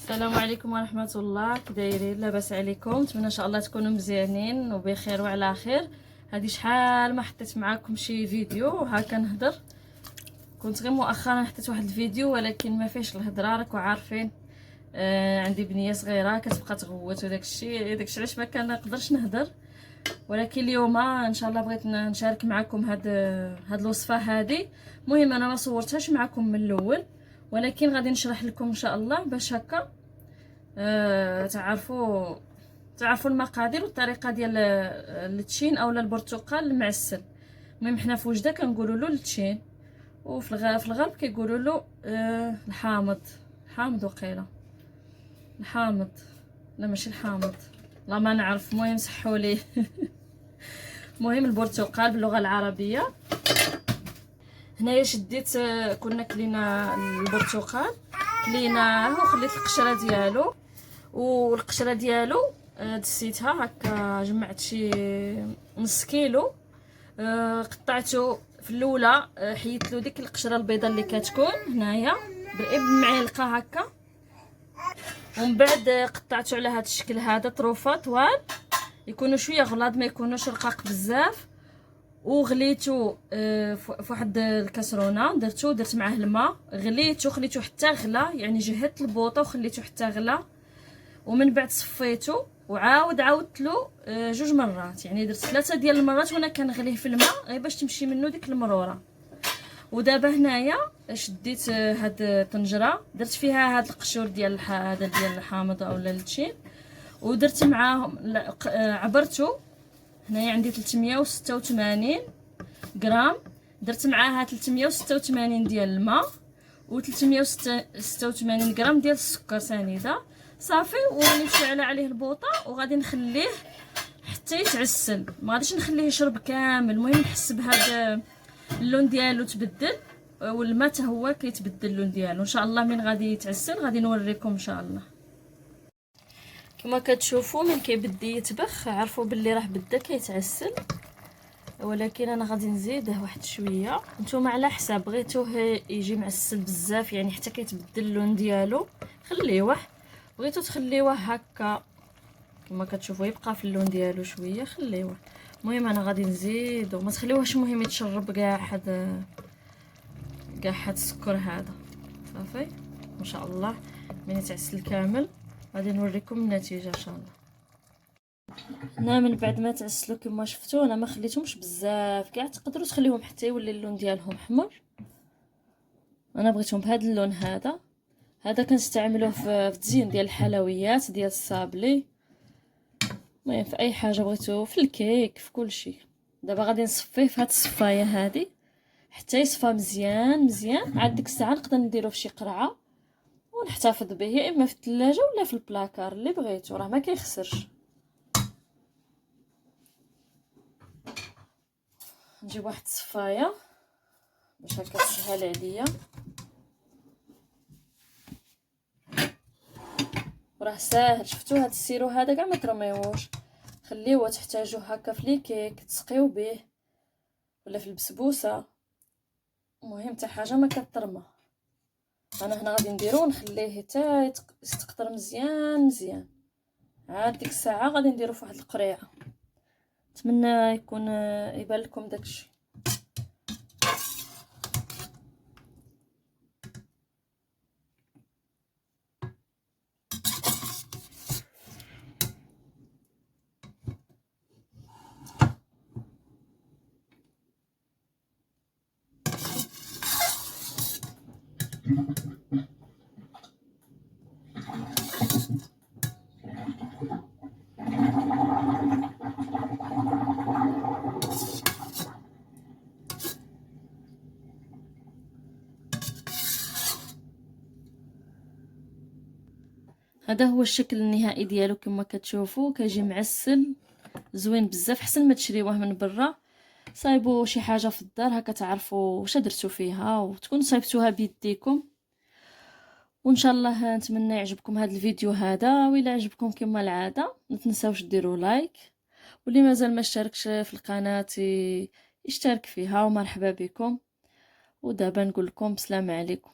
السلام عليكم ورحمه الله. كي دايرين؟ لاباس عليكم؟ نتمنى ان شاء الله تكونوا مزيانين وبخير وعلى خير. هذه شحال ما حطيت معاكم شي فيديو وهاكا نهضر. كنت غير مؤخرا حطيت واحد الفيديو ولكن ما فيهش الهضره، راكم عارفين. عندي بنيه صغيره كتبقى تغوت وداكشي علاش ما كنقدرش نهضر. ولكن اليوم ان شاء الله بغيت نشارك معكم هاد الوصفه هذه. المهم انا ما صورتهاش معكم من الاول، ولكن غادي نشرح لكم ان شاء الله باش هكا تعرفوا المقادير والطريقه ديال التشين اولا البرتقال المعسل. المهم حنا في وجده كنقولوا له التشين، وفي الغرب كيقولوا له الحامض وقيله الحامض. لا ماشي الحامض، لا ما نعرف. المهم صحوا لي. المهم البرتقال باللغه العربيه. هنايا شديت، كنا كلينا البرتقال، كليناه وخليت القشره ديالو، والقشره ديالو دسيتها هكا، جمعت شي نص كيلو. قطعته في الاولى، حيدت له ديك القشره البيضاء اللي كتكون هنايا بمعلقه هكا، ومن بعد قطعته على هذا الشكل هذا طروفه طوال، يكونوا شويه غلاظ ما يكونوش رقاق بزاف. وغليته في واحد الكاسرونه، درت معاه الماء، غليته خليته حتى غلا، يعني جهدت البوطه وخليته حتى غلا. ومن بعد صفيته عاودت له 2 مرات، يعني درت 3 ديال المرات وانا كنغليه في الماء غير باش تمشي منه ديك المروره. ودابا هنايا شديت هاد الطنجره، درت فيها هاد القشور ديال هذا ديال الحامض اولا التشين، ودرت معاهم عبرته. هنايا عندي 386 غرام، درت معاها 386 ديال الماء و 386 غرام ديال السكر سنيده صافي. ونشعل عليه البوطه وغادي نخليه حتى يتعسل، ما غاديش نخليه يشرب كامل. المهم نحس بهذا اللون ديالو تبدل، والماء حتى هو كيتبدل اللون ديالو. ان شاء الله من غادي يتعسل غادي نوريكم ان شاء الله. كما كتشوفوا من كيبدا يتبخ عرفوا باللي راه بدا كيتعسل، ولكن انا غادي نزيده واحد شويه. نتوما على حساب، بغيتوه يجي معسل بزاف يعني حتى كيتبدل اللون ديالو خليوه، بغيتو تخليوه هكا كما كتشوفوا يبقى في اللون ديالو شويه خليوه. المهم انا غادي نزيدو، ما تخليوهش المهم يتشرب كاع حد السكر هذا صافي. ان شاء الله من يتعسل كامل غادي نوريكم النتيجه ان شاء الله. هنا من بعد ما تعسلوا كما شفتوا انا ما خليتهمش بزاف كاع، تقدروا تخليهم حتى يولي اللون ديالهم احمر. انا بغيتهم بهذا اللون هذا كنستعملوه في التزيين ديال الحلويات ديال الصابلي، المهم في اي حاجه بغيتو، في الكيك، في كل شيء. دابا غادي نصفيه في هاد الصفايه هذه حتى يصفى مزيان مزيان. عاد ديك الساعه نقدر نديرو في شي قرعه ونحتفظ به، يا اما في الثلاجه ولا في البلاكار اللي بغيتو، راه ما كيخسرش. نجيب واحد الصفايه باش هكا تسهل عليا، وراه ساهل. شفتوا هاد السيرو هذا كاع ما ترميوش، خليوه تحتاجوه هكا في لي كيك تسقيو به ولا في البسبوسه. المهم حتى حاجه ما كترمى. انا هنا غادي نديرو ونخليه حتى يستقطر مزيان مزيان. عاد ديك الساعه غادي نديرو في واحد القريعه. نتمنى يكون يبان لكم داكشي. هذا هو الشكل النهائي ديالو كما كتشوفوا، كيجي معسل زوين بزاف، حسن ما تشريوه من برا. صايبوا شي حاجه في الدار هكا تعرفوا واش درتو فيها وتكونوا صايبتوها بيديكم. وان شاء الله نتمنى يعجبكم هذا الفيديو هذا، وإلا عجبكم كما العاده ما تنساوش ديروا لايك، واللي مازال ما اشتركش في القناه يشترك فيها. ومرحبا بكم، ودابا نقول لكم بسلام عليكم.